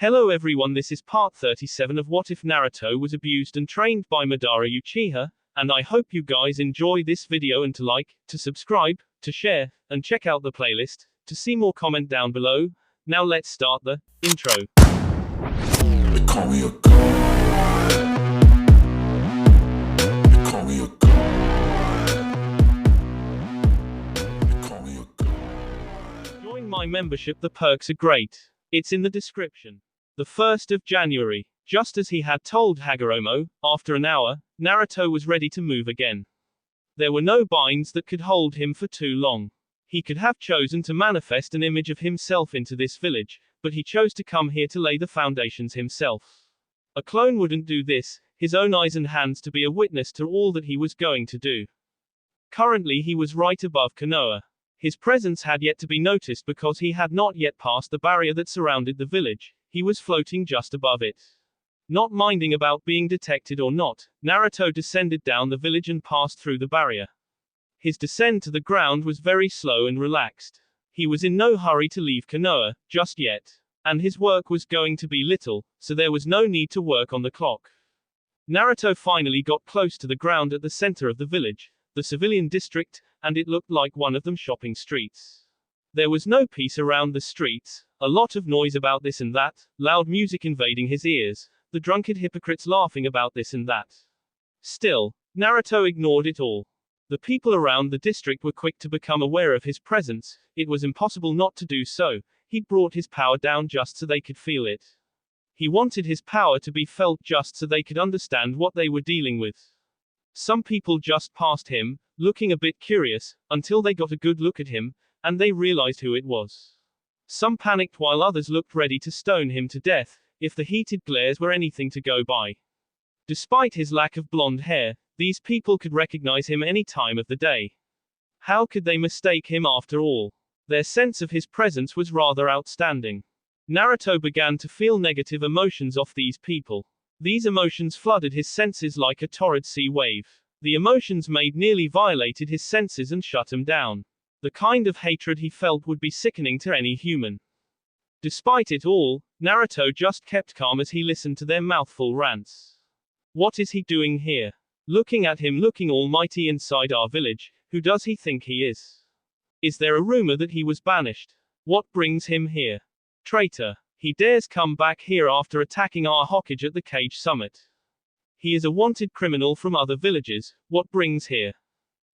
Hello everyone, this is part 37 of What If Naruto Was Abused and Trained by Madara Uchiha, and I hope you guys enjoy this video and to like, to subscribe, to share, and check out the playlist, to see more comment down below. Now let's start the intro. They call me a god. They call me a god. They call me a god. Join my membership, the perks are great. It's in the description. The 1st of January. Just as he had told Hagoromo, after an hour, Naruto was ready to move again. There were no binds that could hold him for too long. He could have chosen to manifest an image of himself into this village, but he chose to come here to lay the foundations himself. A clone wouldn't do this, his own eyes and hands to be a witness to all that he was going to do. Currently he was right above Konoha. His presence had yet to be noticed because he had not yet passed the barrier that surrounded the village. He was floating just above it. Not minding about being detected or not, Naruto descended down the village and passed through the barrier. His descent to the ground was very slow and relaxed. He was in no hurry to leave Konoha, just yet. And his work was going to be little, so there was no need to work on the clock. Naruto finally got close to the ground at the center of the village, the civilian district, and it looked like one of them shopping streets. There was no peace around the streets, a lot of noise about this and that, loud music invading his ears, the drunken hypocrites laughing about this and that. Still, Naruto ignored it all. The people around the district were quick to become aware of his presence, it was impossible not to do so. He'd brought his power down just so they could feel it. He wanted his power to be felt just so they could understand what they were dealing with. Some people just passed him, looking a bit curious, until they got a good look at him, and they realized who it was. Some panicked while others looked ready to stone him to death, if the heated glares were anything to go by. Despite his lack of blonde hair, these people could recognize him any time of the day. How could they mistake him after all? Their sense of his presence was rather outstanding. Naruto began to feel negative emotions off these people. These emotions flooded his senses like a torrid sea wave. The emotions nearly violated his senses and shut him down. The kind of hatred he felt would be sickening to any human. Despite it all, Naruto just kept calm as he listened to their mouthful rants. What is he doing here? Looking at him looking almighty inside our village, who does he think he is? Is there a rumor that he was banished? What brings him here? Traitor. He dares come back here after attacking our Hokage at the Cage Summit. He is a wanted criminal from other villages, what brings here?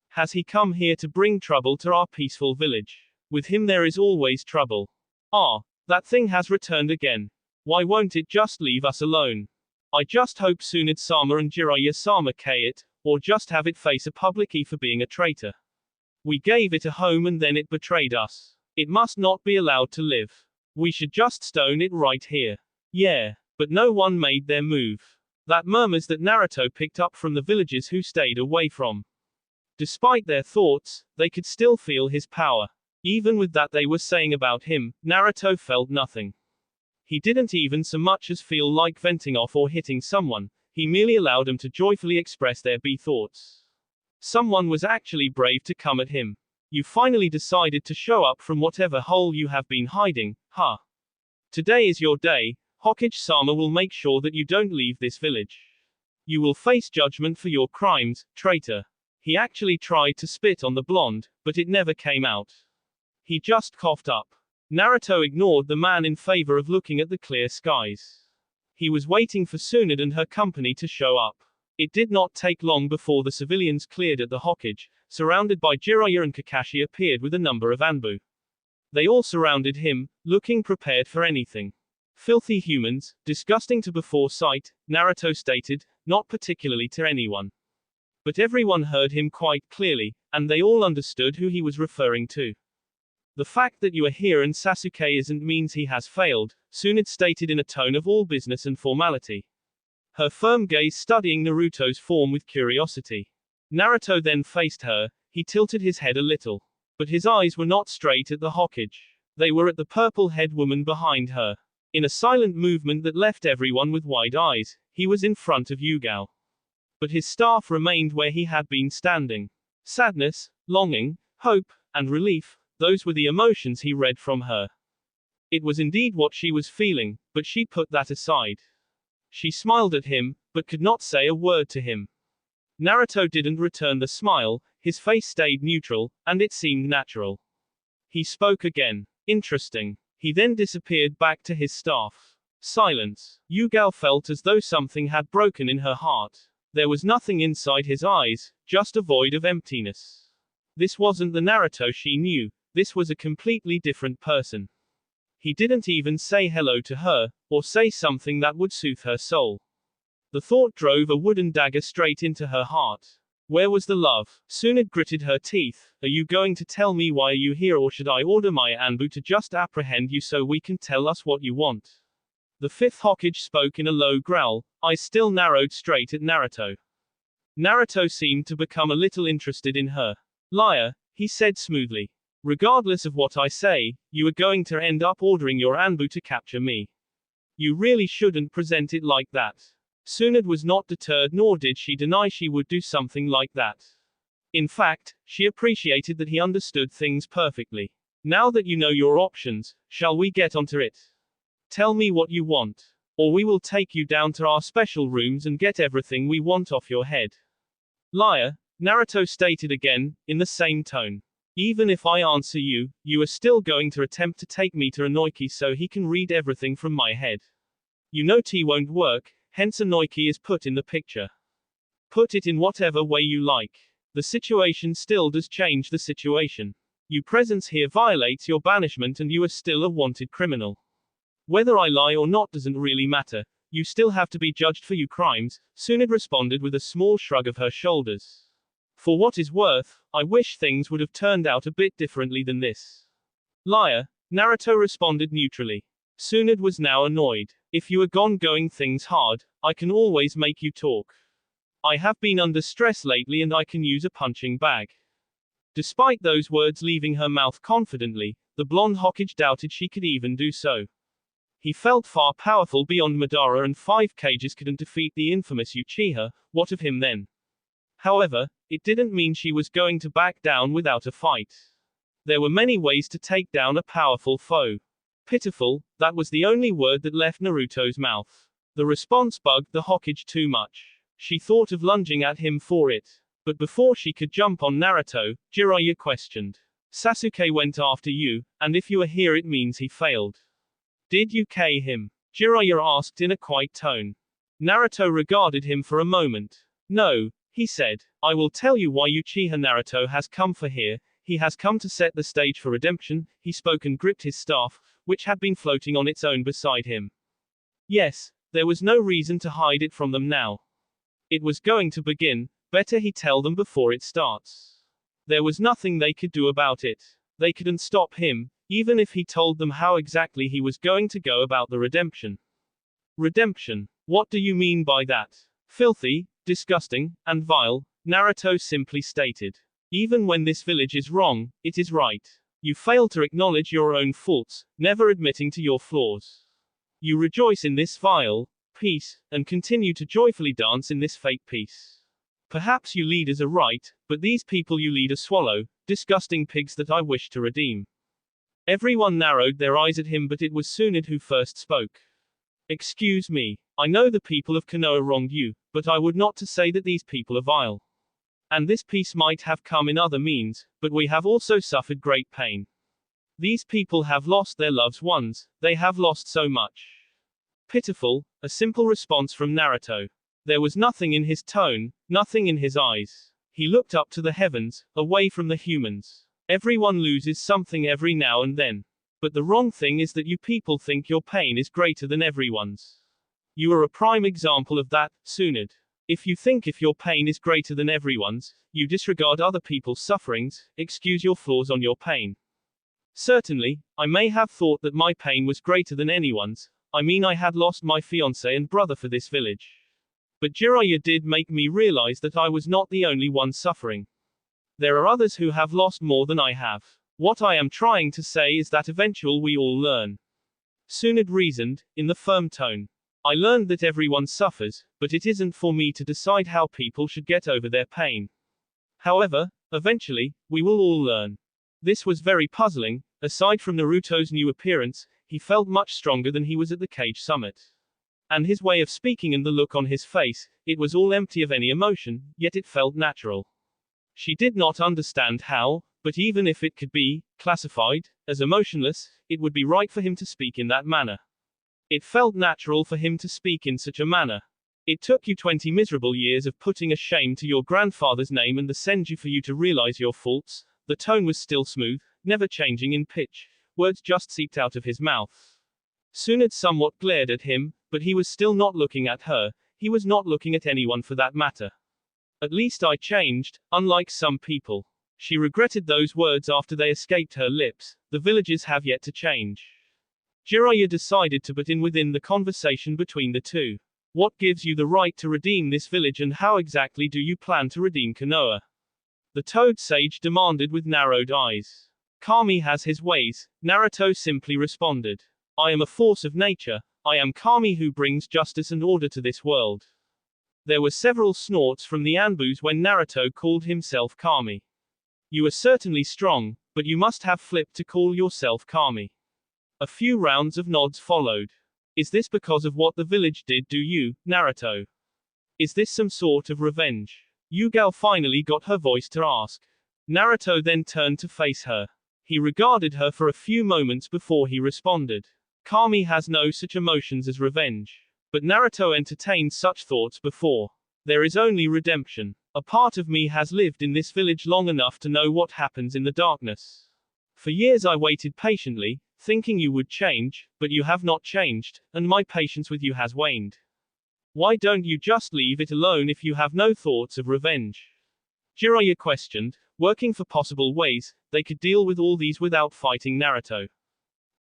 Has he come here to bring trouble to our peaceful village? With him there is always trouble. Ah, that thing has returned again. Why won't it just leave us alone? I just hope Tsunade-sama and Jiraiya-sama K it, or just have it face a public E for being a traitor. We gave it a home and then it betrayed us. It must not be allowed to live. We should just stone it right here. Yeah, but no one made their move. That murmurs that Naruto picked up from the villagers who stayed away from. Despite their thoughts, they could still feel his power. Even with that they were saying about him, Naruto felt nothing. He didn't even so much as feel like venting off or hitting someone, he merely allowed them to joyfully express their thoughts. Someone was actually brave to come at him. You finally decided to show up from whatever hole you have been hiding, huh? Today is your day, Hokage-sama will make sure that you don't leave this village. You will face judgment for your crimes, traitor. He actually tried to spit on the blonde, but it never came out. He just coughed up. Naruto ignored the man in favor of looking at the clear skies. He was waiting for Tsunade and her company to show up. It did not take long before the civilians cleared at the Hokage, surrounded by Jiraiya and Kakashi appeared with a number of Anbu. They all surrounded him, looking prepared for anything. Filthy humans, disgusting to before sight, Naruto stated, not particularly to anyone. But everyone heard him quite clearly, and they all understood who he was referring to. The fact that you are here and Sasuke isn't means he has failed, Tsunade stated in a tone of all business and formality. Her firm gaze studying Naruto's form with curiosity. Naruto then faced her, he tilted his head a little. But his eyes were not straight at the Hokage. They were at the purple-haired woman behind her. In a silent movement that left everyone with wide eyes, he was in front of Yugao. But his staff remained where he had been standing. Sadness, longing, hope, and relief, those were the emotions he read from her. It was indeed what she was feeling, but she put that aside. She smiled at him, but could not say a word to him. Naruto didn't return the smile, his face stayed neutral, and it seemed natural. He spoke again. Interesting. He then disappeared back to his staff. Silence. Yugao felt as though something had broken in her heart. There was nothing inside his eyes, just a void of emptiness. This wasn't the Naruto she knew, this was a completely different person. He didn't even say hello to her, or say something that would soothe her soul. The thought drove a wooden dagger straight into her heart. Where was the love? Tsunade gritted her teeth. Are you going to tell me why you here, or should I order my Anbu to just apprehend you so we can tell us what you want? The fifth Hokage spoke in a low growl, eyes still narrowed straight at Naruto. Naruto seemed to become a little interested in her. Liar, he said smoothly. Regardless of what I say, you are going to end up ordering your Anbu to capture me. You really shouldn't present it like that. Tsunade was not deterred, nor did she deny she would do something like that. In fact, she appreciated that he understood things perfectly. Now that you know your options, shall we get onto it? Tell me what you want. Or we will take you down to our special rooms and get everything we want off your head. Liar, Naruto stated again, in the same tone. Even if I answer you, you are still going to attempt to take me to Inoiki so he can read everything from my head. You know T won't work, hence Inoiki is put in the picture. Put it in whatever way you like. The situation still does change the situation. Your presence here violates your banishment and you are still a wanted criminal. Whether I lie or not doesn't really matter, you still have to be judged for your crimes, Tsunade responded with a small shrug of her shoulders. For what is worth, I wish things would have turned out a bit differently than this. Liar, Naruto responded neutrally. Tsunade was now annoyed. If you are gone going things hard, I can always make you talk. I have been under stress lately and I can use a punching bag. Despite those words leaving her mouth confidently, the blonde Hokage doubted she could even do so. He felt far powerful beyond Madara, and 5 cages couldn't defeat the infamous Uchiha, what of him then? However, it didn't mean she was going to back down without a fight. There were many ways to take down a powerful foe. Pitiful, that was the only word that left Naruto's mouth. The response bugged the Hokage too much. She thought of lunging at him for it. But before she could jump on Naruto, Jiraiya questioned. Sasuke went after you, and if you are here it means he failed. Did you K him? Jiraiya asked in a quiet tone. Naruto regarded him for a moment. No, he said. I will tell you why Uchiha Naruto has come for here. He has come to set the stage for redemption. He spoke and gripped his staff, which had been floating on its own beside him. Yes, there was no reason to hide it from them now. It was going to begin, better he tell them before it starts. There was nothing they could do about it. They couldn't stop him, even if he told them how exactly he was going to go about the redemption. Redemption? What do you mean by that? Filthy, disgusting, and vile, Naruto simply stated. Even when this village is wrong, it is right. You fail to acknowledge your own faults, never admitting to your flaws. You rejoice in this vile peace, and continue to joyfully dance in this fake peace. Perhaps you leaders are right, but these people you lead are swallow, disgusting pigs that I wish to redeem. Everyone narrowed their eyes at him, but it was Tsunade who first spoke. Excuse me, I know the people of Konoha wronged you, but I would not to say that these people are vile. And this peace might have come in other means, but we have also suffered great pain. These people have lost their loved ones, they have lost so much. Pitiful, a simple response from Naruto. There was nothing in his tone, nothing in his eyes. He looked up to the heavens, away from the humans. Everyone loses something every now and then. But the wrong thing is that you people think your pain is greater than everyone's. You are a prime example of that, Tsunade. If you think if your pain is greater than everyone's, you disregard other people's sufferings, excuse your flaws on your pain. Certainly, I may have thought that my pain was greater than anyone's. I mean, I had lost my fiancé and brother for this village. But Jiraiya did make me realize that I was not the only one suffering. There are others who have lost more than I have. What I am trying to say is that eventually we all learn. Tsunade reasoned, in the firm tone. I learned that everyone suffers, but it isn't for me to decide how people should get over their pain. However, eventually, we will all learn. This was very puzzling. Aside from Naruto's new appearance, he felt much stronger than he was at the cage summit. And his way of speaking and the look on his face, it was all empty of any emotion, yet it felt natural. She did not understand how, but even if it could be classified as emotionless, it would be right for him to speak in that manner. It felt natural for him to speak in such a manner. It took you 20 miserable years of putting a shame to your grandfather's name and the senju for you to realize your faults. The tone was still smooth, never changing in pitch. Words just seeped out of his mouth. Sunad somewhat glared at him, but he was still not looking at her. He was not looking at anyone for that matter. At least I changed, unlike some people. She regretted those words after they escaped her lips. The villagers have yet to change. Jiraiya decided to butt in within the conversation between the two. What gives you the right to redeem this village and how exactly do you plan to redeem Konoha? The Toad Sage demanded with narrowed eyes. Kami has his ways, Naruto simply responded. I am a force of nature, I am Kami who brings justice and order to this world. There were several snorts from the Anbus when Naruto called himself Kami. You are certainly strong, but you must have flipped to call yourself Kami. A few rounds of nods followed. Is this because of what the village did to you, Naruto? Is this some sort of revenge? Yugao finally got her voice to ask. Naruto then turned to face her. He regarded her for a few moments before he responded. Kami has no such emotions as revenge. But Naruto entertained such thoughts before. There is only redemption. A part of me has lived in this village long enough to know what happens in the darkness. For years I waited patiently, thinking you would change, but you have not changed, and my patience with you has waned. Why don't you just leave it alone if you have no thoughts of revenge? Jiraiya questioned, working for possible ways they could deal with all these without fighting Naruto.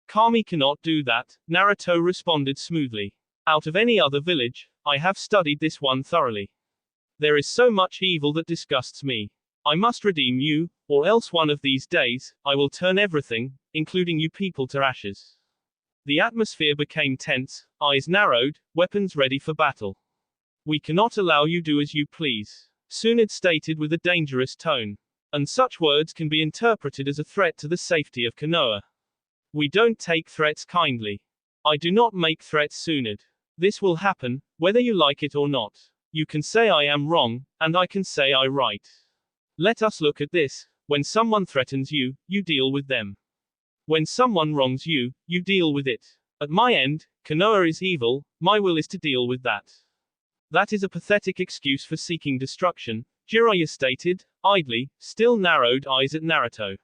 Kami cannot do that, Naruto responded smoothly. Out of any other village, I have studied this one thoroughly. There is so much evil that disgusts me. I must redeem you, or else one of these days, I will turn everything, including you people, to ashes. The atmosphere became tense, eyes narrowed, weapons ready for battle. We cannot allow you do as you please, Sunad stated with a dangerous tone. And such words can be interpreted as a threat to the safety of Konoha. We don't take threats kindly. I do not make threats, Sunad. This will happen, whether you like it or not. You can say I am wrong, and I can say I right. Let us look at this. When someone threatens you, you deal with them. When someone wrongs you, you deal with it. At my end, Konoha is evil, my will is to deal with that. That is a pathetic excuse for seeking destruction, Jiraiya stated, idly, still narrowed eyes at Naruto.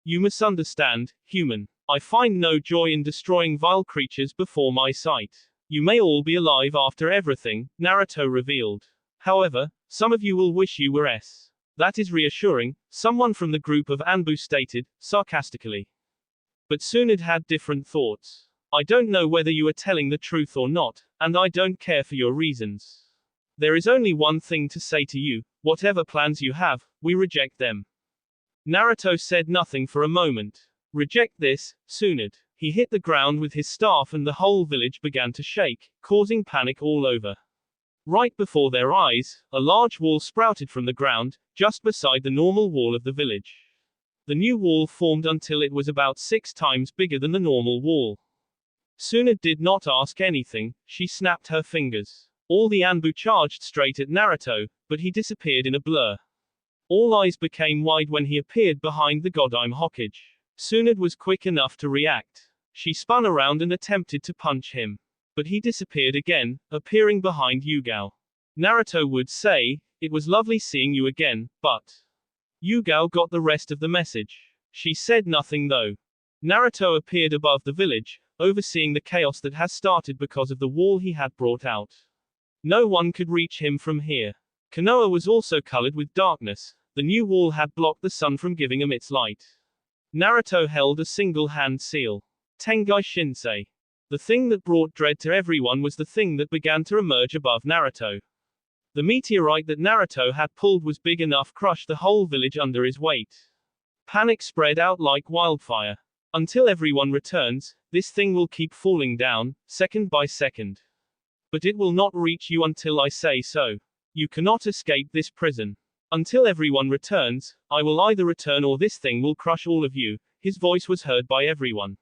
You misunderstand, human. I find no joy in destroying vile creatures before my sight. You may all be alive after everything, Naruto revealed. However, some of you will wish you were s. That is reassuring, someone from the group of Anbu stated, sarcastically. But Sunad had different thoughts. I don't know whether you are telling the truth or not, and I don't care for your reasons. There is only one thing to say to you, whatever plans you have, we reject them. Naruto said nothing for a moment. Reject this, Sunad. He hit the ground with his staff and the whole village began to shake, causing panic all over. Right before their eyes, a large wall sprouted from the ground, just beside the normal wall of the village. The new wall formed until it was about 6 times bigger than the normal wall. Sunad did not ask anything, she snapped her fingers. All the Anbu charged straight at Naruto, but he disappeared in a blur. All eyes became wide when he appeared behind the Godime Hokage. Sunad was quick enough to react. She spun around and attempted to punch him. But he disappeared again, appearing behind Yugao. Naruto would say, it was lovely seeing you again, but... Yugao got the rest of the message. She said nothing though. Naruto appeared above the village, overseeing the chaos that has started because of the wall he had brought out. No one could reach him from here. Konoha was also colored with darkness. The new wall had blocked the sun from giving him its light. Naruto held a single-hand seal. Tengai Shinsei. The thing that brought dread to everyone was the thing that began to emerge above Naruto. The meteorite that Naruto had pulled was big enough to crush the whole village under his weight. Panic spread out like wildfire. Until everyone returns, this thing will keep falling down, second by second. But it will not reach you until I say so. You cannot escape this prison. Until everyone returns, I will either return or this thing will crush all of you. His voice was heard by everyone.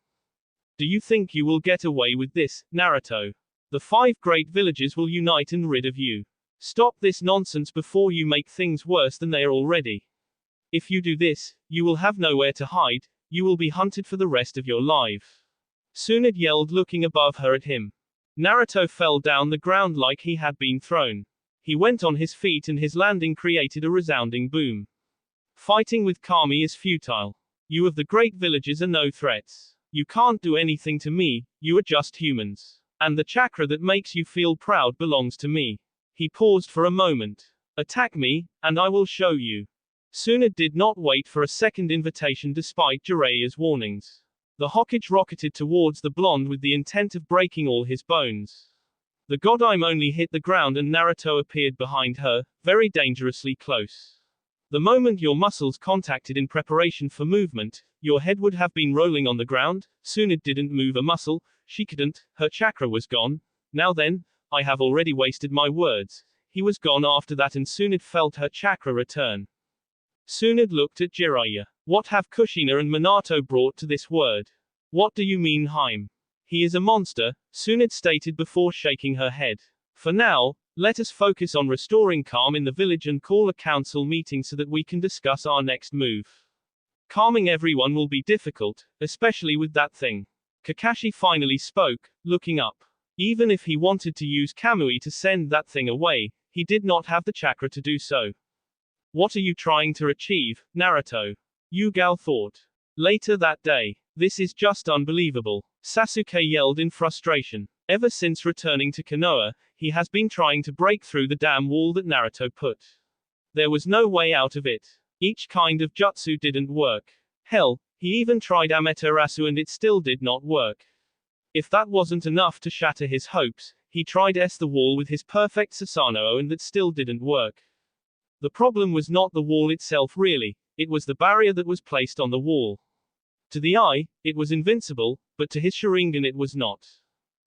Do you think you will get away with this, Naruto? The 5 great villages will unite and rid of you. Stop this nonsense before you make things worse than they are already. If you do this, you will have nowhere to hide, you will be hunted for the rest of your life. Tsunade yelled, looking above her at him. Naruto fell down the ground like he had been thrown. He went on his feet and his landing created a resounding boom. Fighting with Kami is futile. You of the great villages are no threats. You can't do anything to me, you are just humans. And the chakra that makes you feel proud belongs to me. He paused for a moment. Attack me, and I will show you. Tsunade did not wait for a second invitation despite Jiraiya's warnings. The Hokage rocketed towards the blonde with the intent of breaking all his bones. The Godime only hit the ground and Naruto appeared behind her, very dangerously close. The moment your muscles contacted in preparation for movement, your head would have been rolling on the ground. Tsunade didn't move a muscle, she couldn't, her chakra was gone. Now then, I have already wasted my words. He was gone after that and Tsunade felt her chakra return. Tsunade looked at Jiraiya. What have Kushina and Minato brought to this word? What do you mean, Haim? He is a monster, Tsunade stated before shaking her head. For now, let us focus on restoring calm in the village and call a council meeting so that we can discuss our next move. Calming everyone will be difficult, especially with that thing. Kakashi finally spoke, looking up. Even if he wanted to use Kamui to send that thing away, he did not have the chakra to do so. What are you trying to achieve, Naruto? Yugao thought. Later that day. This is just unbelievable. Sasuke yelled in frustration. Ever since returning to Konoha, he has been trying to break through the damn wall that Naruto put. There was no way out of it. Each kind of jutsu didn't work. Hell, he even tried Amaterasu and it still did not work. If that wasn't enough to shatter his hopes, he tried the wall with his perfect Susanoo and that still didn't work. The problem was not the wall itself really, it was the barrier that was placed on the wall. To the eye, it was invincible, but to his Sharingan it was not.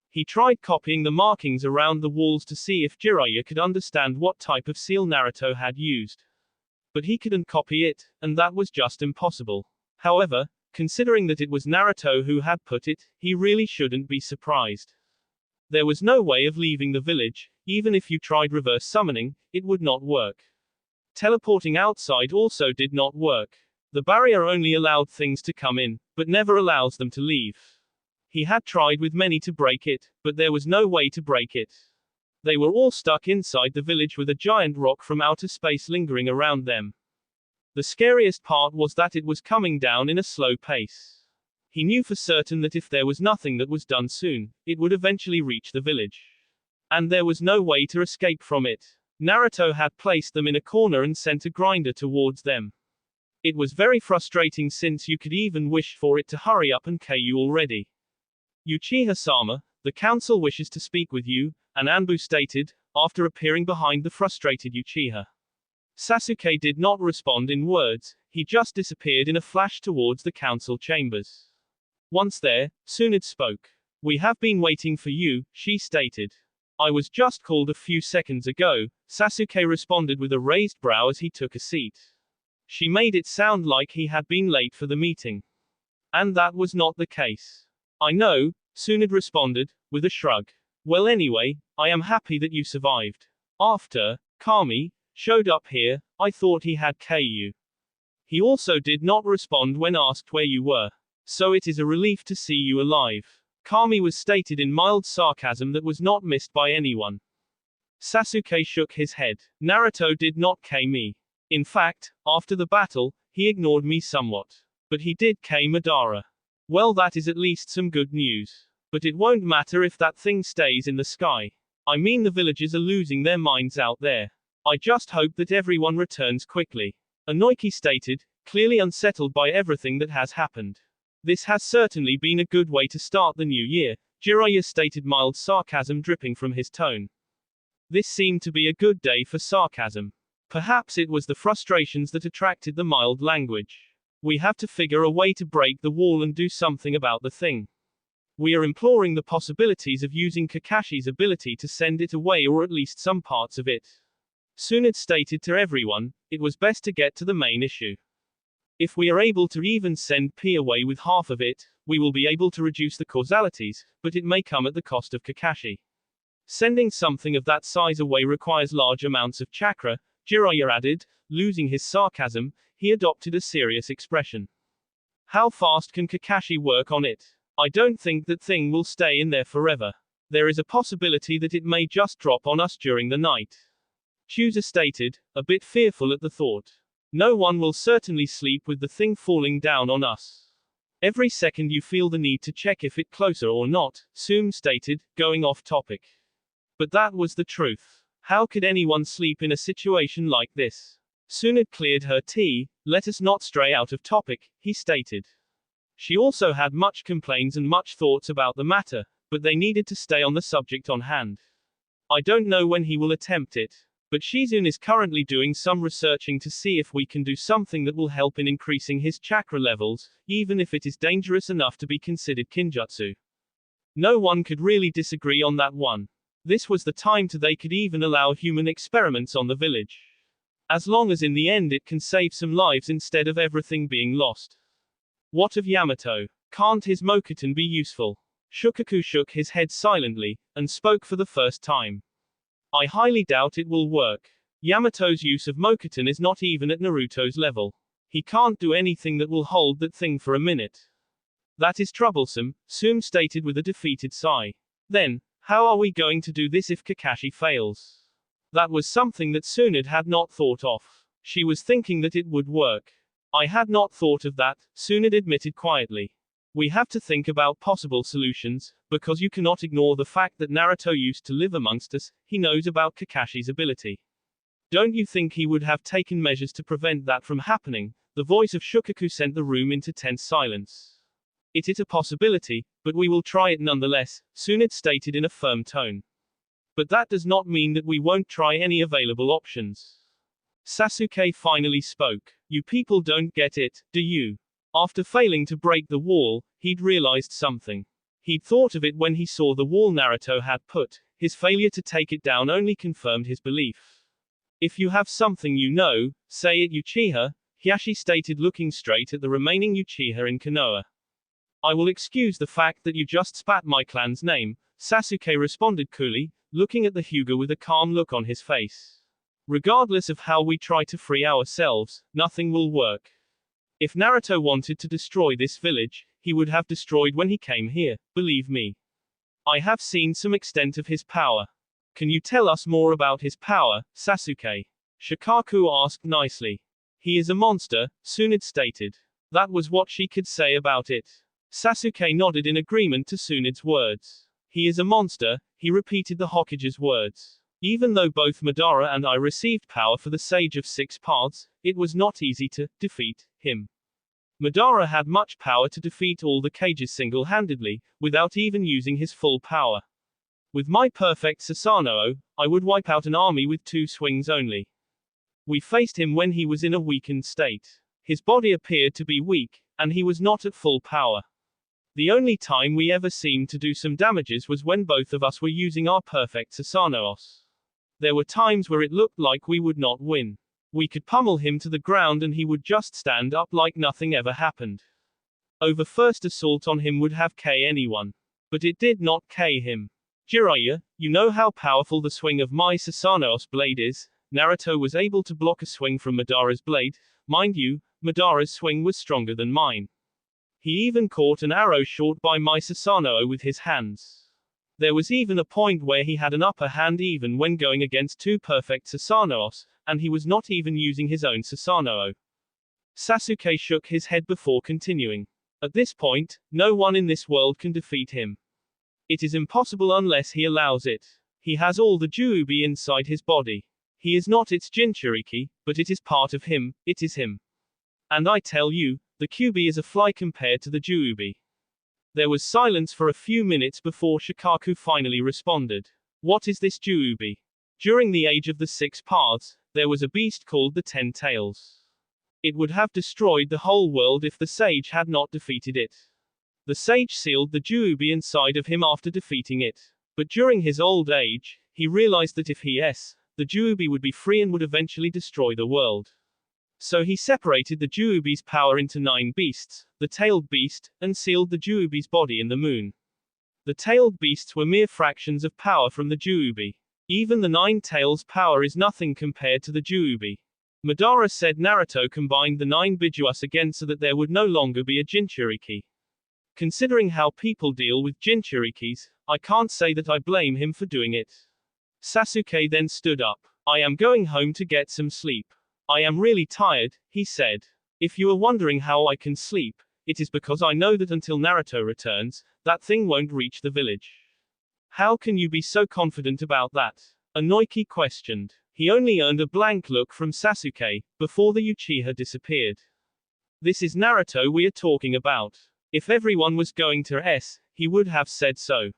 He tried copying the markings around the walls to see if Jiraiya could understand what type of seal Naruto had used. But he couldn't copy it, and that was just impossible. However, considering that it was Naruto who had put it, he really shouldn't be surprised. There was no way of leaving the village, even if you tried reverse summoning, it would not work. Teleporting outside also did not work. The barrier only allowed things to come in, but never allows them to leave. He had tried with many to break it, but there was no way to break it. They were all stuck inside the village with a giant rock from outer space lingering around them. The scariest part was that it was coming down in a slow pace. He knew for certain that if there was nothing that was done soon, it would eventually reach the village. And there was no way to escape from it. Naruto had placed them in a corner and sent a grinder towards them. It was very frustrating since you could even wish for it to hurry up and kill you already. Uchiha-sama, the council wishes to speak with you, an Anbu stated, after appearing behind the frustrated Uchiha. Sasuke did not respond in words, he just disappeared in a flash towards the council chambers. Once there, Tsunade spoke. We have been waiting for you, she stated. I was just called a few seconds ago, Sasuke responded with a raised brow as he took a seat. She made it sound like he had been late for the meeting. And that was not the case. I know, Tsunade responded, with a shrug. Well anyway, I am happy that you survived. After Kami showed up here, I thought he had KU. He also did not respond when asked where you were. So it is a relief to see you alive. Kami was stated in mild sarcasm that was not missed by anyone. Sasuke shook his head. Naruto did not K me. In fact, after the battle, he ignored me somewhat. But he did K Madara. Well, that is at least some good news. But it won't matter if that thing stays in the sky. I mean, the villagers are losing their minds out there. I just hope that everyone returns quickly. Inoki stated, clearly unsettled by everything that has happened. This has certainly been a good way to start the new year, Jiraiya stated, mild sarcasm dripping from his tone. This seemed to be a good day for sarcasm. Perhaps it was the frustrations that attracted the mild language. We have to figure a way to break the wall and do something about the thing. We are imploring the possibilities of using Kakashi's ability to send it away, or at least some parts of it. Tsunade stated to everyone, it was best to get to the main issue. If we are able to even send P away with half of it, We will be able to reduce the causalities, but it may come at the cost of Kakashi. Sending something of that size away requires large amounts of chakra, Jiraiya added. Losing his sarcasm, he adopted a serious expression. How fast can Kakashi work on it? I don't think that thing will stay in there forever. There is a possibility that it may just drop on us during the night. Chooser stated, a bit fearful at the thought. No one will certainly sleep with the thing falling down on us. Every second you feel the need to check if it's closer or not, Sume stated, going off topic. But that was the truth. How could anyone sleep in a situation like this? Tsunade cleared her tea. Let us not stray out of topic, he stated. She also had much complaints and much thoughts about the matter, but they needed to stay on the subject on hand. I don't know when he will attempt it, but Shizune is currently doing some researching to see if we can do something that will help in increasing his chakra levels, even if it is dangerous enough to be considered kinjutsu. No one could really disagree on that one. This was the time they could even allow human experiments on the village. As long as in the end it can save some lives instead of everything being lost. What of Yamato? Can't his Mokuton be useful? Shukaku shook his head silently, and spoke for the first time. I highly doubt it will work. Yamato's use of Mokuton is not even at Naruto's level. He can't do anything that will hold that thing for a minute. That is troublesome, Sume stated with a defeated sigh. Then, how are we going to do this if Kakashi fails? That was something that Tsunade had not thought of. She was thinking that it would work. I had not thought of that, Tsunade admitted quietly. We have to think about possible solutions, because you cannot ignore the fact that Naruto used to live amongst us. He knows about Kakashi's ability. Don't you think he would have taken measures to prevent that from happening? The voice of Shukaku sent the room into tense silence. It is a possibility, but we will try it nonetheless, Tsunade stated in a firm tone. But that does not mean that we won't try any available options. Sasuke finally spoke. You people don't get it, do you? After failing to break the wall, he'd realized something. He'd thought of it when he saw the wall Naruto had put. His failure to take it down only confirmed his belief. If you have something you know, say it, Uchiha, Hiashi stated, looking straight at the remaining Uchiha in Konoha. I will excuse the fact that you just spat my clan's name, Sasuke responded coolly, looking at the Hyuga with a calm look on his face. Regardless of how we try to free ourselves, nothing will work. If Naruto wanted to destroy this village, he would have destroyed when he came here, believe me. I have seen some extent of his power. Can you tell us more about his power, Sasuke? Shikaku asked nicely. He is a monster, Tsunade stated. That was what she could say about it. Sasuke nodded in agreement to Tsunade's words. He is a monster, he repeated the Hokage's words. Even though both Madara and I received power for the Sage of Six Paths, it was not easy to defeat him. Madara had much power to defeat all the Kages single-handedly, without even using his full power. With my perfect Susanoo, I would wipe out an army with 2 swings only. We faced him when he was in a weakened state. His body appeared to be weak, and he was not at full power. The only time we ever seemed to do some damages was when both of us were using our perfect Susanos. There were times where it looked like we would not win. We could pummel him to the ground and he would just stand up like nothing ever happened. Our first assault on him would have killed anyone. But it did not kill him. Jiraiya, you know how powerful the swing of my Susanos blade is. Naruto was able to block a swing from Madara's blade. Mind you, Madara's swing was stronger than mine. He even caught an arrow shot by my Susanoo with his hands. There was even a point where he had an upper hand even when going against 2 perfect Susanos, and he was not even using his own Susanoo. Sasuke shook his head before continuing. At this point, no one in this world can defeat him. It is impossible unless he allows it. He has all the Juubi inside his body. He is not its Jinchuriki, but it is part of him, it is him. And I tell you, the Kyuubi is a fly compared to the Juubi. There was silence for a few minutes before Shikaku finally responded. What is this Juubi? During the Age of the 6 Paths, there was a beast called the 10 Tails. It would have destroyed the whole world if the sage had not defeated it. The sage sealed the Juubi inside of him after defeating it. But during his old age, he realized that if the Juubi would be free and would eventually destroy the world. So he separated the Juubi's power into 9 beasts, the tailed beast, and sealed the Juubi's body in the moon. The tailed beasts were mere fractions of power from the Juubi. Even the 9 tails' power is nothing compared to the Juubi. Madara said Naruto combined the 9 Bijuus again so that there would no longer be a Jinchuriki. Considering how people deal with Jinchurikis, I can't say that I blame him for doing it. Sasuke then stood up. I am going home to get some sleep. I am really tired, he said. If you are wondering how I can sleep, it is because I know that until Naruto returns, that thing won't reach the village. How can you be so confident about that? Inoki questioned. He only earned a blank look from Sasuke, before the Uchiha disappeared. This is Naruto we are talking about. If everyone was going to S, he would have said so.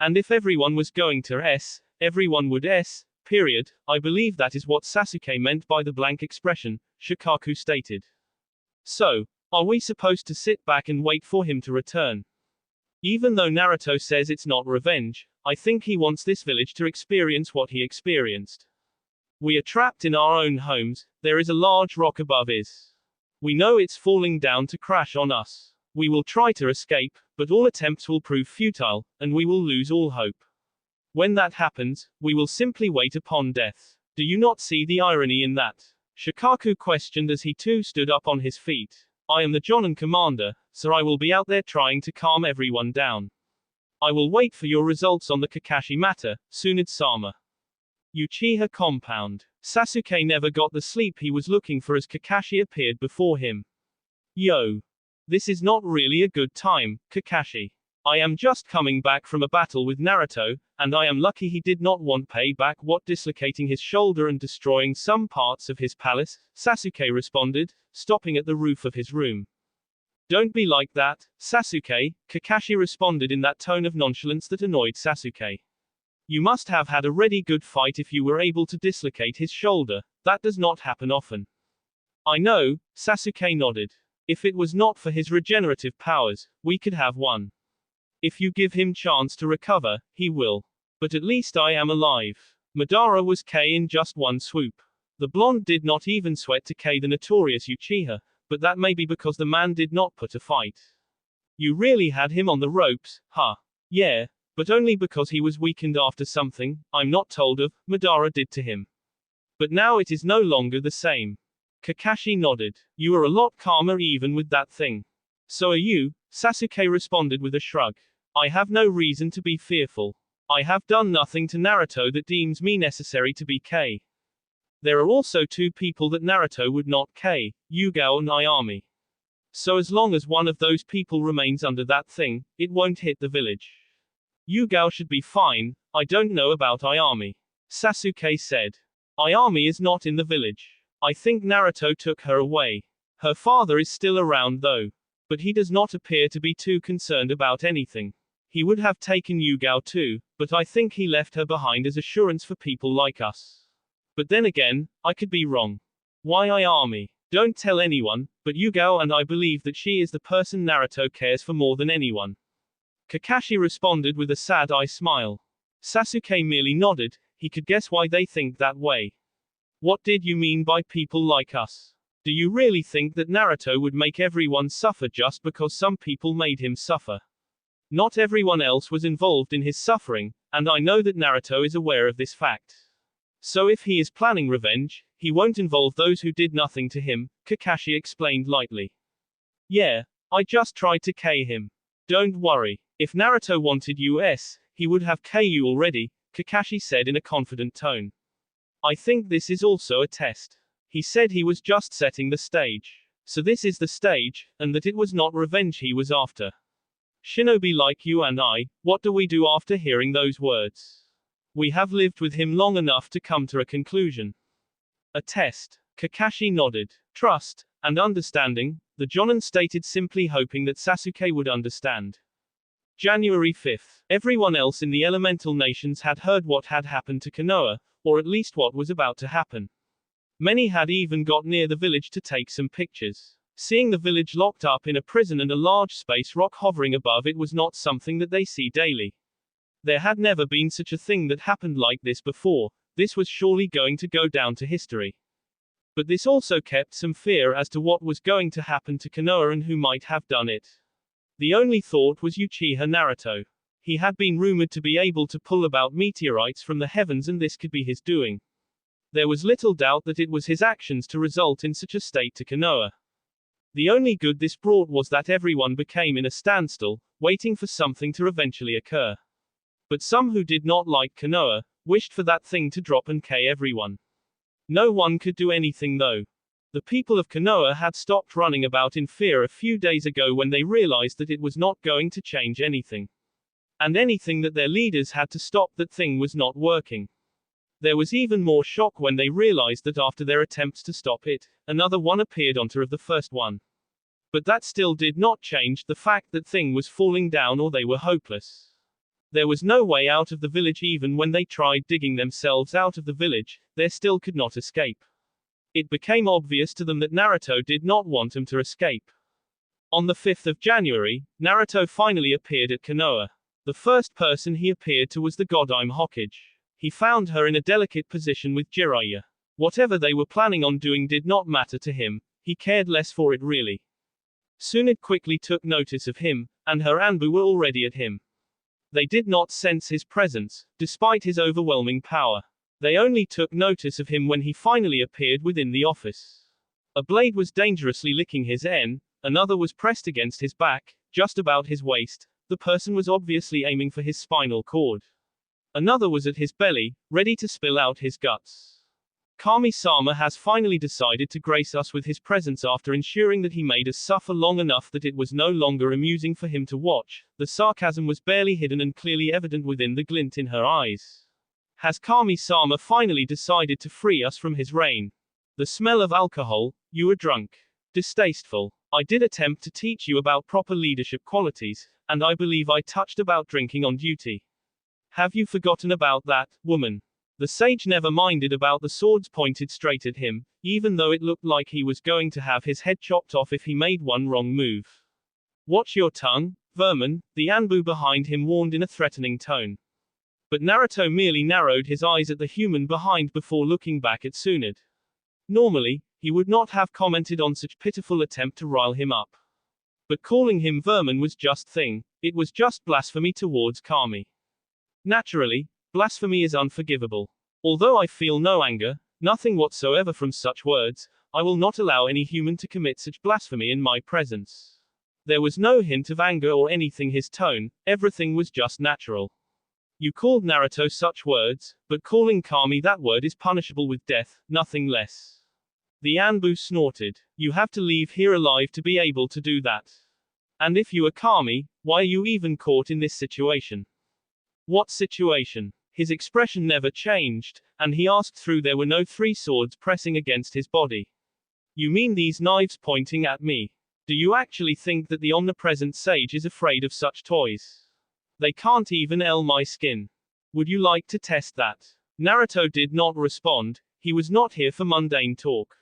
And if everyone was going to S, everyone would S, period. I believe that is what Sasuke meant by the blank expression, Shikaku stated. So, are we supposed to sit back and wait for him to return? Even though Naruto says it's not revenge, I think he wants this village to experience what he experienced. We are trapped in our own homes, there is a large rock above us. We know it's falling down to crash on us. We will try to escape, but all attempts will prove futile, and we will lose all hope. When that happens, we will simply wait upon death. Do you not see the irony in that? Shikaku questioned as he too stood up on his feet. I am the Jonin commander, so I will be out there trying to calm everyone down. I will wait for your results on the Kakashi matter, Tsunade-sama. Uchiha compound. Sasuke never got the sleep he was looking for as Kakashi appeared before him. Yo. This is not really a good time, Kakashi. I am just coming back from a battle with Naruto, and I am lucky he did not want pay back what dislocating his shoulder and destroying some parts of his palace, Sasuke responded, stopping at the roof of his room. Don't be like that, Sasuke, Kakashi responded in that tone of nonchalance that annoyed Sasuke. You must have had a really good fight if you were able to dislocate his shoulder, that does not happen often. I know, Sasuke nodded. If it was not for his regenerative powers, we could have won. If you give him chance to recover, he will. But at least I am alive. Madara was K in just one swoop. The blonde did not even sweat to K the notorious Uchiha, but that may be because the man did not put a fight. You really had him on the ropes, huh? Yeah, but only because he was weakened after something, I'm not told of, Madara did to him. But now it is no longer the same. Kakashi nodded. You are a lot calmer even with that thing. So are you, Sasuke responded with a shrug. I have no reason to be fearful. I have done nothing to Naruto that deems me necessary to be K. There are also 2 people that Naruto would not K, Yugao and Ayami. So as long as one of those people remains under that thing, it won't hit the village. Yugao should be fine, I don't know about Ayami. Sasuke said. Ayami is not in the village. I think Naruto took her away. Her father is still around though. But he does not appear to be too concerned about anything. He would have taken Yugao too, but I think he left her behind as assurance for people like us. But then again, I could be wrong. Why Ayami? Don't tell anyone, but Yugao and I believe that she is the person Naruto cares for more than anyone. Kakashi responded with a sad-eye smile. Sasuke merely nodded, he could guess why they think that way. What did you mean by people like us? Do you really think that Naruto would make everyone suffer just because some people made him suffer? Not everyone else was involved in his suffering, and I know that Naruto is aware of this fact. So if he is planning revenge, he won't involve those who did nothing to him, Kakashi explained lightly. Yeah, I just tried to K him. Don't worry. If Naruto wanted US, he would have KU already, Kakashi said in a confident tone. I think this is also a test. He said he was just setting the stage. So this is the stage, and that it was not revenge he was after. Shinobi like you and I, what do we do after hearing those words? We have lived with him long enough to come to a conclusion. A test. Kakashi nodded. Trust, and understanding, the Jonin stated simply hoping that Sasuke would understand. January 5th. Everyone else in the elemental nations had heard what had happened to Konoha, or at least what was about to happen. Many had even got near the village to take some pictures. Seeing the village locked up in a prison and a large space rock hovering above it was not something that they see daily. There had never been such a thing that happened like this before, this was surely going to go down to history. But this also kept some fear as to what was going to happen to Konoha and who might have done it. The only thought was Uchiha Naruto. He had been rumored to be able to pull about meteorites from the heavens, and this could be his doing. There was little doubt that it was his actions to result in such a state to Konoha. The only good this brought was that everyone became in a standstill, waiting for something to eventually occur. But some who did not like Konoha wished for that thing to drop and kill everyone. No one could do anything though. The people of Konoha had stopped running about in fear a few days ago when they realized that it was not going to change anything. And anything that their leaders had to stop, that thing was not working. There was even more shock when they realized that after their attempts to stop it, another one appeared on top of the first one. But that still did not change the fact that thing was falling down, or they were hopeless. There was no way out of the village. Even when they tried digging themselves out of the village, they still could not escape. It became obvious to them that Naruto did not want them to escape. On the 5th of January, Naruto finally appeared at Konoha. The first person he appeared to was the goddess Hokage. He found her in a delicate position with Jiraiya. Whatever they were planning on doing did not matter to him, he cared less for it really. Tsunade quickly took notice of him, and her Anbu were already at him. They did not sense his presence, despite his overwhelming power. They only took notice of him when he finally appeared within the office. A blade was dangerously licking his en, another was pressed against his back, just about his waist. The person was obviously aiming for his spinal cord. Another was at his belly, ready to spill out his guts. Kami-sama has finally decided to grace us with his presence after ensuring that he made us suffer long enough that it was no longer amusing for him to watch. The sarcasm was barely hidden and clearly evident within the glint in her eyes. Has Kami-sama finally decided to free us from his reign? The smell of alcohol, you are drunk. Distasteful. I did attempt to teach you about proper leadership qualities, and I believe I touched about drinking on duty. Have you forgotten about that, woman? The sage never minded about the swords pointed straight at him, even though it looked like he was going to have his head chopped off if he made one wrong move. Watch your tongue, vermin, the Anbu behind him warned in a threatening tone. But Naruto merely narrowed his eyes at the human behind before looking back at Tsunade. Normally, he would not have commented on such pitiful attempt to rile him up. But calling him vermin was just thing, it was just blasphemy towards Kami. Naturally, blasphemy is unforgivable. Although I feel no anger, nothing whatsoever from such words, I will not allow any human to commit such blasphemy in my presence. There was no hint of anger or anything his tone, everything was just natural. You called Naruto such words, but calling Kami that word is punishable with death, nothing less. The Anbu snorted. You have to leave here alive to be able to do that. And if you are Kami, why are you even caught in this situation? What situation? His expression never changed, and he asked through there were no three swords pressing against his body. You mean these knives pointing at me? Do you actually think that the omnipresent sage is afraid of such toys? They can't even ell my skin. Would you like to test that? Naruto did not respond, he was not here for mundane talk.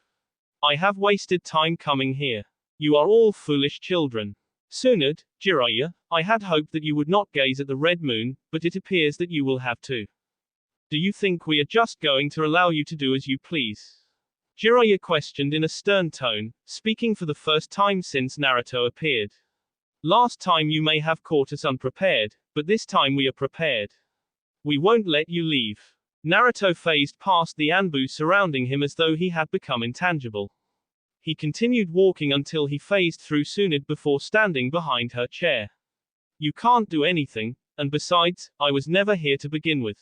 I have wasted time coming here. You are all foolish children. Tsunade, Jiraiya, I had hoped that you would not gaze at the red moon, but it appears that you will have to. Do you think we are just going to allow you to do as you please? Jiraiya questioned in a stern tone, speaking for the first time since Naruto appeared. Last time you may have caught us unprepared, but this time we are prepared. We won't let you leave. Naruto phased past the Anbu surrounding him as though he had become intangible. He continued walking until he phased through Tsunade before standing behind her chair. You can't do anything, and besides, I was never here to begin with.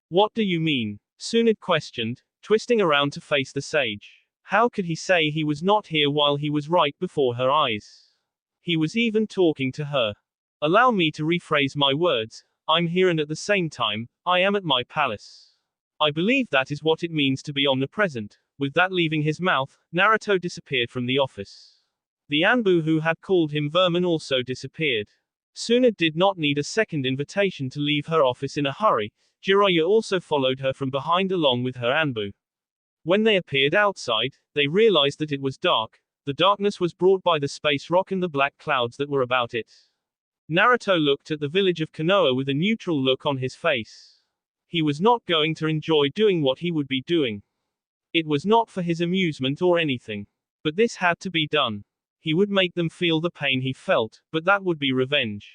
What do you mean? Tsunade questioned, twisting around to face the sage. How could he say he was not here while he was right before her eyes? He was even talking to her. Allow me to rephrase my words, I'm here and at the same time, I am at my palace. I believe that is what it means to be omnipresent. With that leaving his mouth, Naruto disappeared from the office. The Anbu who had called him vermin also disappeared. Tsunade did not need a second invitation to leave her office in a hurry. Jiraiya also followed her from behind along with her Anbu. When they appeared outside, they realized that it was dark. The darkness was brought by the space rock and the black clouds that were about it. Naruto looked at the village of Konoha with a neutral look on his face. He was not going to enjoy doing what he would be doing. It was not for his amusement or anything. But this had to be done. He would make them feel the pain he felt, but that would be revenge.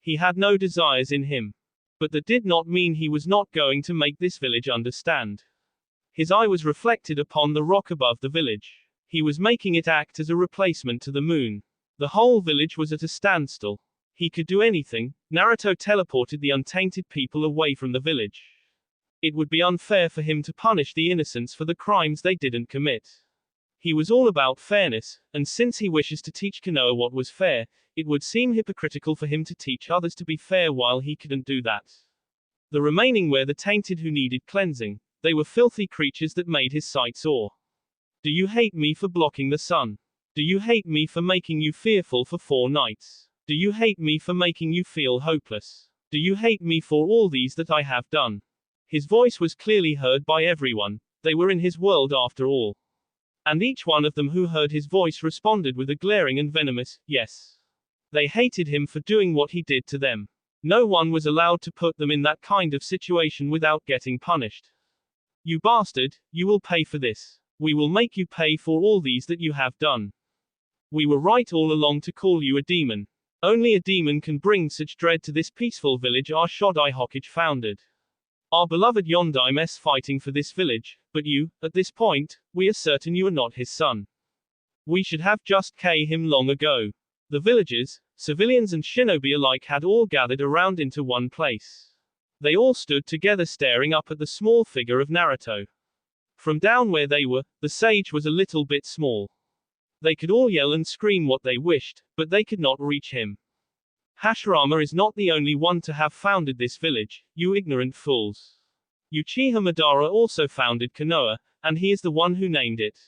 He had no desires in him. But that did not mean he was not going to make this village understand. His eye was reflected upon the rock above the village. He was making it act as a replacement to the moon. The whole village was at a standstill. He could do anything. Naruto teleported the untainted people away from the village. It would be unfair for him to punish the innocents for the crimes they didn't commit. He was all about fairness, and since he wishes to teach Konoha what was fair, it would seem hypocritical for him to teach others to be fair while he couldn't do that. The remaining were the tainted who needed cleansing. They were filthy creatures that made his sight sore. Do you hate me for blocking the sun? Do you hate me for making you fearful for 4 nights? Do you hate me for making you feel hopeless? Do you hate me for all these that I have done? His voice was clearly heard by everyone. They were in his world after all. And each one of them who heard his voice responded with a glaring and venomous, yes. They hated him for doing what he did to them. No one was allowed to put them in that kind of situation without getting punished. You bastard, you will pay for this. We will make you pay for all these that you have done. We were right all along to call you a demon. Only a demon can bring such dread to this peaceful village our Shodai Hokage founded. Our beloved Yondaime fighting for this village, but you, at this point, we are certain you are not his son. We should have just killed him long ago. The villagers, civilians and shinobi alike had all gathered around into one place. They all stood together staring up at the small figure of Naruto. From down where they were, the sage was a little bit small. They could all yell and scream what they wished, but they could not reach him. Hashirama is not the only one to have founded this village, you ignorant fools. Uchiha Madara also founded Konoha, and he is the one who named it.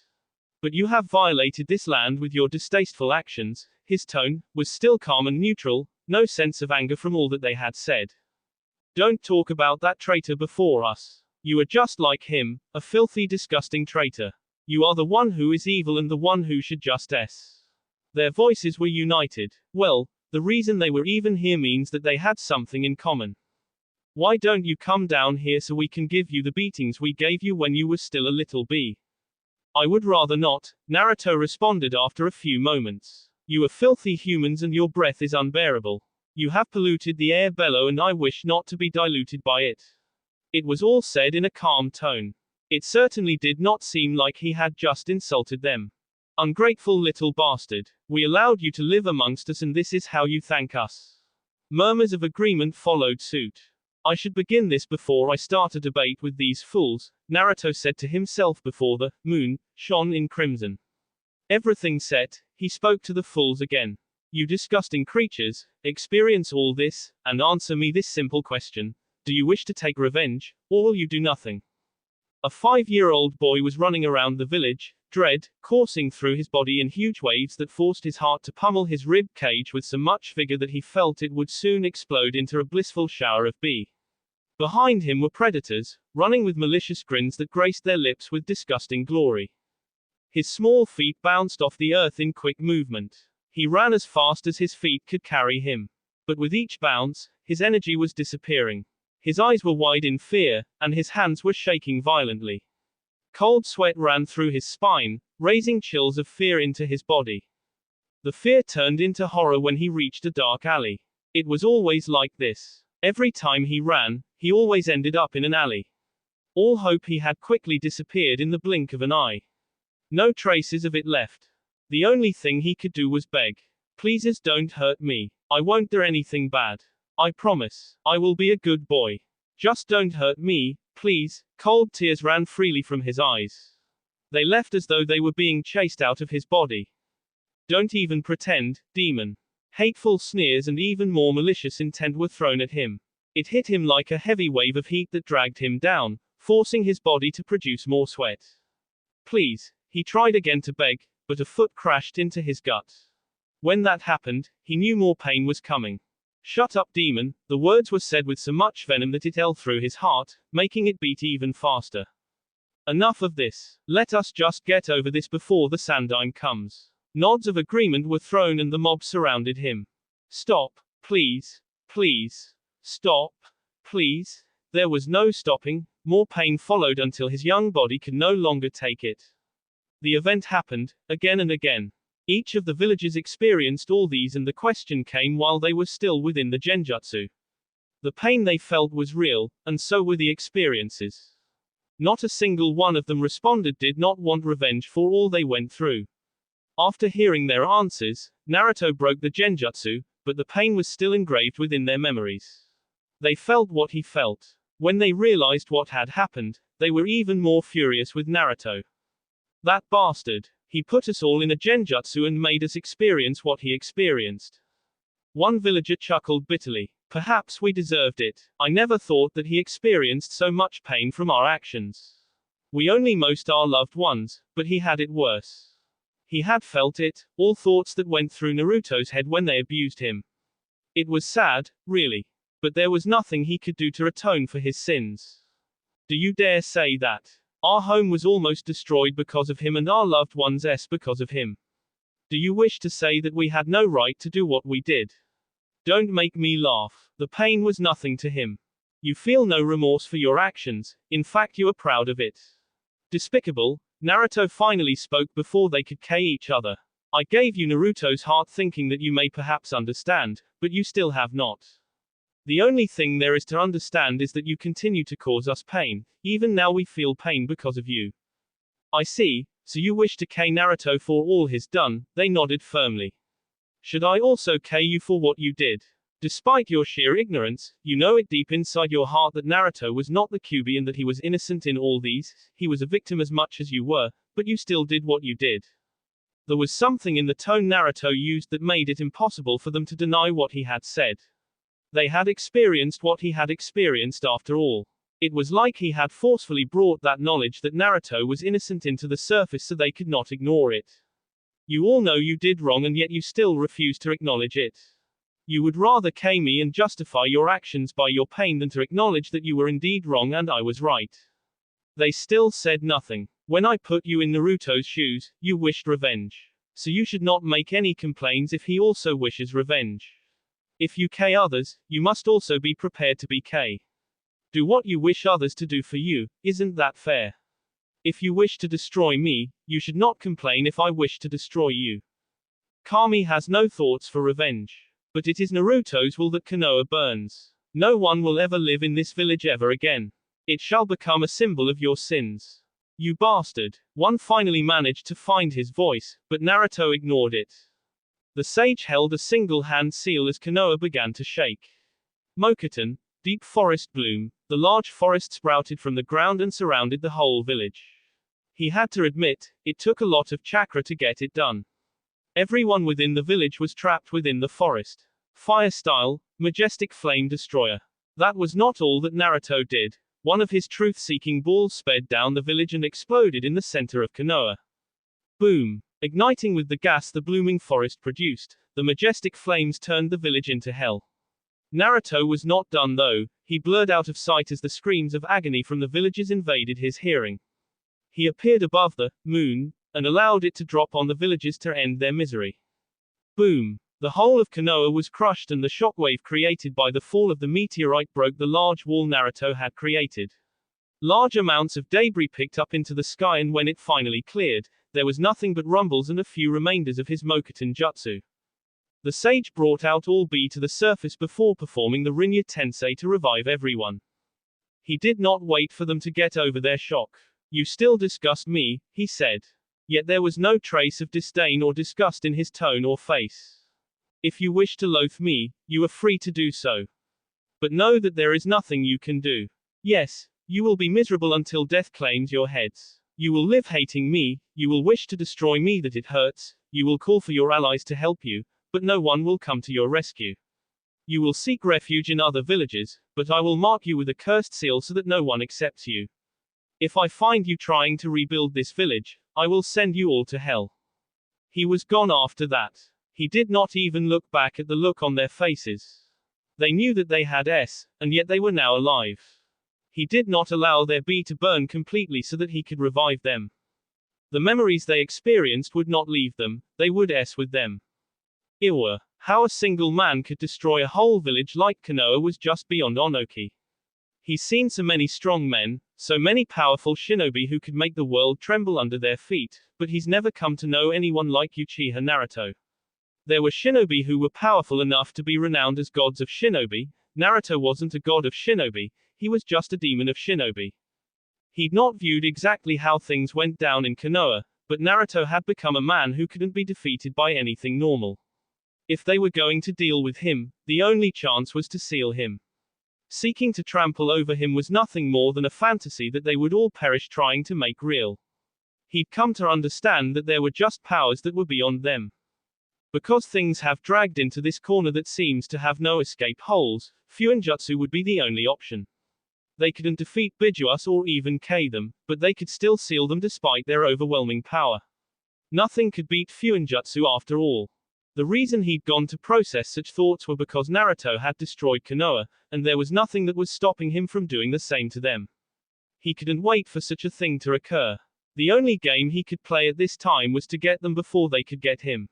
But you have violated this land with your distasteful actions. His tone was still calm and neutral, no sense of anger from all that they had said. Don't talk about that traitor before us. You are just like him, a filthy, disgusting traitor. You are the one who is evil and the one who should just s. Their voices were united. Well, the reason they were even here means that they had something in common. Why don't you come down here so we can give you the beatings we gave you when you were still a little bee? I would rather not, Naruto responded after a few moments. You are filthy humans and your breath is unbearable. You have polluted the air below and I wish not to be diluted by it. It was all said in a calm tone. It certainly did not seem like he had just insulted them. Ungrateful little bastard. We allowed you to live amongst us and this is how you thank us. Murmurs of agreement followed suit. I should begin this before I start a debate with these fools, Naruto said to himself before the moon shone in crimson. Everything set, he spoke to the fools again. You disgusting creatures, experience all this, and answer me this simple question. Do you wish to take revenge, or will you do nothing? A 5-year-old boy was running around the village, dread coursing through his body in huge waves that forced his heart to pummel his rib cage with so much vigor that he felt it would soon explode into a blissful shower of bee. Behind him were predators, running with malicious grins that graced their lips with disgusting glory. His small feet bounced off the earth in quick movement. He ran as fast as his feet could carry him. But with each bounce, his energy was disappearing. His eyes were wide in fear, and his hands were shaking violently. Cold sweat ran through his spine, raising chills of fear into his body. The fear turned into horror when he reached a dark alley. It was always like this. Every time he ran, he always ended up in an alley. All hope he had quickly disappeared in the blink of an eye. No traces of it left. The only thing he could do was beg. Please don't hurt me. I won't do anything bad. I promise. I will be a good boy. Just don't hurt me, please. Cold tears ran freely from his eyes. They left as though they were being chased out of his body. Don't even pretend, demon. Hateful sneers and even more malicious intent were thrown at him. It hit him like a heavy wave of heat that dragged him down, forcing his body to produce more sweat. Please, he tried again to beg, but a foot crashed into his gut. When that happened, he knew more pain was coming. Shut up, demon, the words were said with so much venom that it ate through his heart, making it beat even faster. Enough of this. Let us just get over this before the Sandaime comes. Nods of agreement were thrown and the mob surrounded him. Stop, please, please, stop, please. There was no stopping, more pain followed until his young body could no longer take it. The event happened, again and again. Each of the villagers experienced all these, and the question came while they were still within the genjutsu. The pain they felt was real, and so were the experiences. Not a single one of them responded did not want revenge for all they went through. After hearing their answers, Naruto broke the genjutsu, but the pain was still engraved within their memories. They felt what he felt. When they realized what had happened, they were even more furious with Naruto. That bastard. He put us all in a genjutsu and made us experience what he experienced. One villager chuckled bitterly. Perhaps we deserved it. I never thought that he experienced so much pain from our actions. We only most our loved ones, but he had it worse. He had felt it, all thoughts that went through Naruto's head when they abused him. It was sad, really. But there was nothing he could do to atone for his sins. Do you dare say that? Our home was almost destroyed because of him and our loved ones because of him. Do you wish to say that we had no right to do what we did? Don't make me laugh. The pain was nothing to him. You feel no remorse for your actions, in fact you are proud of it. Despicable. Naruto finally spoke before they could kill each other. I gave you Naruto's heart thinking that you may perhaps understand, but you still have not. The only thing there is to understand is that you continue to cause us pain. Even now we feel pain because of you. I see, so you wish to kill Naruto for all he's done. They nodded firmly. Should I also kill you for what you did? Despite your sheer ignorance, you know it deep inside your heart that Naruto was not the Kyuubi and that he was innocent in all these. He was a victim as much as you were, but you still did what you did. There was something in the tone Naruto used that made it impossible for them to deny what he had said. They had experienced what he had experienced after all. It was like he had forcefully brought that knowledge that Naruto was innocent into the surface so they could not ignore it. You all know you did wrong and yet you still refuse to acknowledge it. You would rather kill me and justify your actions by your pain than to acknowledge that you were indeed wrong and I was right. They still said nothing. When I put you in Naruto's shoes, you wished revenge. So you should not make any complaints if he also wishes revenge. If you kill others, you must also be prepared to be killed. Do what you wish others to do for you, isn't that fair? If you wish to destroy me, you should not complain if I wish to destroy you. Kami has no thoughts for revenge. But it is Naruto's will that Konoha burns. No one will ever live in this village ever again. It shall become a symbol of your sins. You bastard. One finally managed to find his voice, but Naruto ignored it. The sage held a single-hand seal as Konoha began to shake. Mokuton, deep forest bloom, the large forest sprouted from the ground and surrounded the whole village. He had to admit, it took a lot of chakra to get it done. Everyone within the village was trapped within the forest. Fire style, majestic flame destroyer. That was not all that Naruto did. One of his truth-seeking balls sped down the village and exploded in the center of Konoha. Boom. Igniting with the gas the blooming forest produced, the majestic flames turned the village into hell. Naruto was not done though. He blurred out of sight as the screams of agony from the villagers invaded his hearing. He appeared above the moon, and allowed it to drop on the villagers to end their misery. Boom. The whole of Konoha was crushed and the shockwave created by the fall of the meteorite broke the large wall Naruto had created. Large amounts of debris picked up into the sky and when it finally cleared, there was nothing but rumbles and a few remainders of his Mokuton jutsu. The sage brought out all B to the surface before performing the Rinnya Tensei to revive everyone. He did not wait for them to get over their shock. You still disgust me, he said. Yet there was no trace of disdain or disgust in his tone or face. If you wish to loathe me, you are free to do so. But know that there is nothing you can do. Yes, you will be miserable until death claims your heads. You will live hating me, you will wish to destroy me that it hurts, you will call for your allies to help you, but no one will come to your rescue. You will seek refuge in other villages, but I will mark you with a cursed seal so that no one accepts you. If I find you trying to rebuild this village, I will send you all to hell. He was gone after that. He did not even look back at the look on their faces. They knew that they had and yet they were now alive. He did not allow their B to burn completely so that he could revive them. The memories they experienced would not leave them, they would with them. Iwa. How a single man could destroy a whole village like Konoha was just beyond Onoki. He's seen so many strong men, so many powerful shinobi who could make the world tremble under their feet, but he's never come to know anyone like Uchiha Naruto. There were shinobi who were powerful enough to be renowned as gods of shinobi. Naruto wasn't a god of shinobi, he was just a demon of shinobi. He'd not viewed exactly how things went down in Konoha, but Naruto had become a man who couldn't be defeated by anything normal. If they were going to deal with him, the only chance was to seal him. Seeking to trample over him was nothing more than a fantasy that they would all perish trying to make real. He'd come to understand that there were just powers that were beyond them. Because things have dragged into this corner that seems to have no escape holes, Fuinjutsu would be the only option. They couldn't defeat Bijuas or even K them, but they could still seal them despite their overwhelming power. Nothing could beat Fuinjutsu after all. The reason he'd gone to process such thoughts were because Naruto had destroyed Konoha, and there was nothing that was stopping him from doing the same to them. He couldn't wait for such a thing to occur. The only game he could play at this time was to get them before they could get him.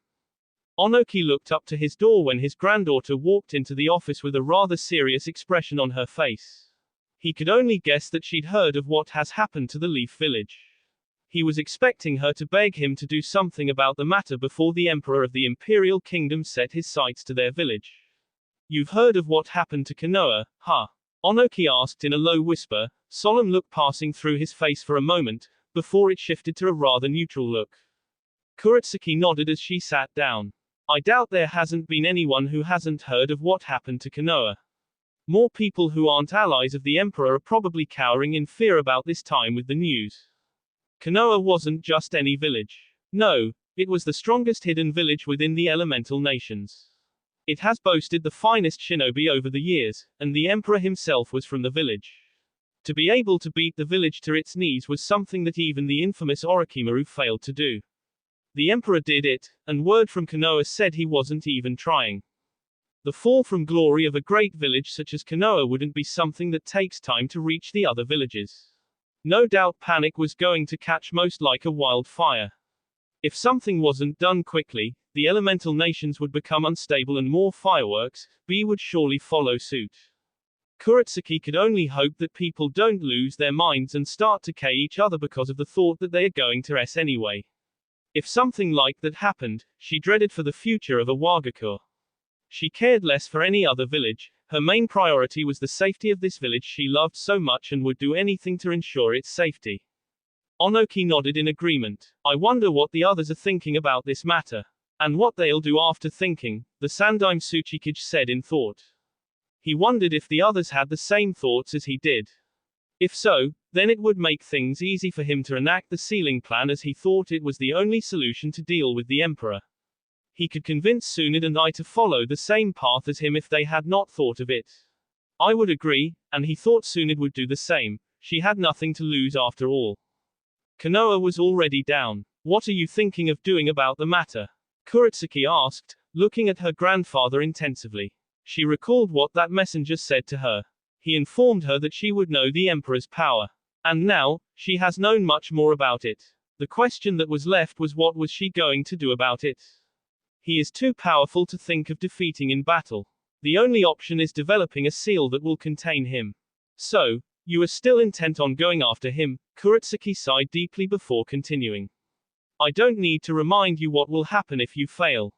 Onoki looked up to his door when his granddaughter walked into the office with a rather serious expression on her face. He could only guess that she'd heard of what has happened to the Leaf Village. He was expecting her to beg him to do something about the matter before the Emperor of the Imperial Kingdom set his sights to their village. You've heard of what happened to Konoha, huh? Onoki asked in a low whisper, solemn look passing through his face for a moment, before it shifted to a rather neutral look. Kuretsuki nodded as she sat down. I doubt there hasn't been anyone who hasn't heard of what happened to Konoha. More people who aren't allies of the Emperor are probably cowering in fear about this time with the news. Konoha wasn't just any village. No, it was the strongest hidden village within the elemental nations. It has boasted the finest shinobi over the years, and the Emperor himself was from the village. To be able to beat the village to its knees was something that even the infamous Orochimaru failed to do. The Emperor did it, and word from Konoha said he wasn't even trying. The fall from glory of a great village such as Konoha wouldn't be something that takes time to reach the other villages. No doubt panic was going to catch most like a wildfire. If something wasn't done quickly, the elemental nations would become unstable and more fireworks, would surely follow suit. Kuretsuki could only hope that people don't lose their minds and start to K each other because of the thought that they are going to S anyway. If something like that happened, she dreaded for the future of Awagakure. She cared less for any other village, her main priority was the safety of this village she loved so much and would do anything to ensure its safety. Onoki nodded in agreement. I wonder what the others are thinking about this matter. And what they'll do after thinking, the Sandaime Tsuchikage said in thought. He wondered if the others had the same thoughts as he did. If so, then it would make things easy for him to enact the sealing plan as he thought it was the only solution to deal with the Emperor. He could convince Tsunade and I to follow the same path as him if they had not thought of it. I would agree, and he thought Tsunade would do the same. She had nothing to lose after all. Konoha was already down. What are you thinking of doing about the matter? Kuretsuki asked, looking at her grandfather intensively. She recalled what that messenger said to her. He informed her that she would know the Emperor's power. And now, she has known much more about it. The question that was left was what was she going to do about it? He is too powerful to think of defeating in battle. The only option is developing a seal that will contain him. So, you are still intent on going after him? Kuretsuki sighed deeply before continuing. I don't need to remind you what will happen if you fail.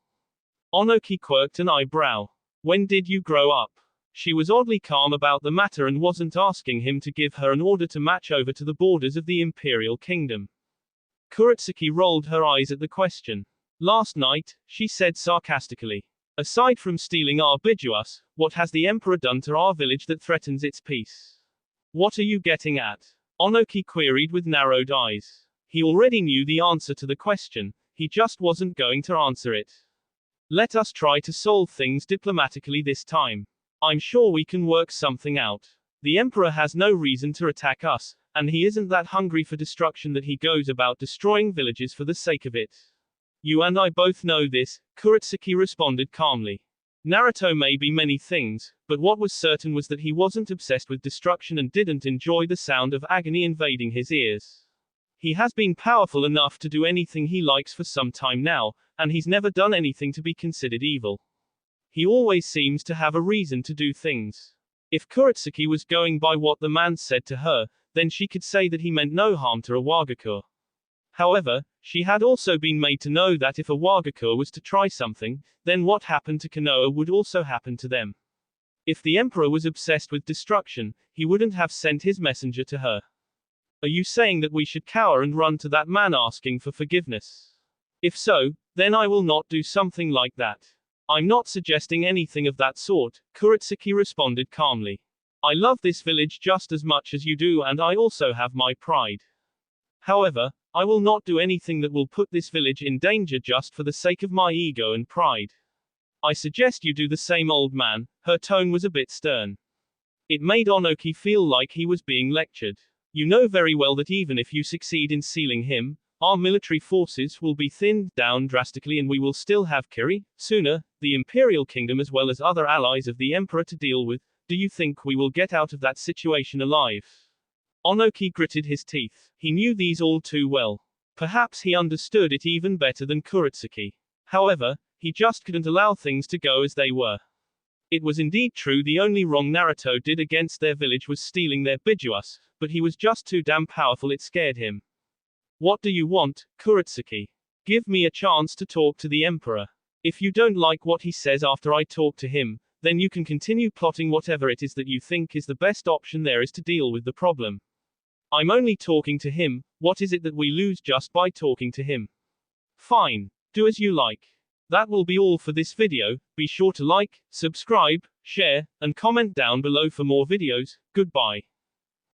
Onoki quirked an eyebrow. When did you grow up? She was oddly calm about the matter and wasn't asking him to give her an order to march over to the borders of the Imperial Kingdom. Kuretsuki rolled her eyes at the question. Last night, she said sarcastically. Aside from stealing our Bijuas, what has the Emperor done to our village that threatens its peace? What are you getting at? Onoki queried with narrowed eyes. He already knew the answer to the question, he just wasn't going to answer it. Let us try to solve things diplomatically this time. I'm sure we can work something out. The Emperor has no reason to attack us, and he isn't that hungry for destruction that he goes about destroying villages for the sake of it. You and I both know this, Kuretsuki responded calmly. Naruto may be many things, but what was certain was that he wasn't obsessed with destruction and didn't enjoy the sound of agony invading his ears. He has been powerful enough to do anything he likes for some time now, and he's never done anything to be considered evil. He always seems to have a reason to do things. If Kuretsuki was going by what the man said to her, then she could say that he meant no harm to a Wagakur. However, she had also been made to know that if a Wagakur was to try something, then what happened to Konoha would also happen to them. If the emperor was obsessed with destruction, he wouldn't have sent his messenger to her. Are you saying that we should cower and run to that man asking for forgiveness? If so, then I will not do something like that. I'm not suggesting anything of that sort, Kuretsuki responded calmly. I love this village just as much as you do, and I also have my pride. However, I will not do anything that will put this village in danger just for the sake of my ego and pride. I suggest you do the same, old man. Her tone was a bit stern. It made Onoki feel like he was being lectured. You know very well that even if you succeed in sealing him, our military forces will be thinned down drastically and we will still have Kiri, sooner, the Imperial Kingdom as well as other allies of the Emperor to deal with. Do you think we will get out of that situation alive? Onoki gritted his teeth. He knew these all too well. Perhaps he understood it even better than Kuretsuki. However, he just couldn't allow things to go as they were. It was indeed true the only wrong Naruto did against their village was stealing their bijuas, but he was just too damn powerful, it scared him. What do you want, Kuretsuki? Give me a chance to talk to the emperor. If you don't like what he says after I talk to him, then you can continue plotting whatever it is that you think is the best option there is to deal with the problem. I'm only talking to him. What is it that we lose just by talking to him? Fine. Do as you like. That will be all for this video. Be sure to like, subscribe, share, and comment down below for more videos. Goodbye.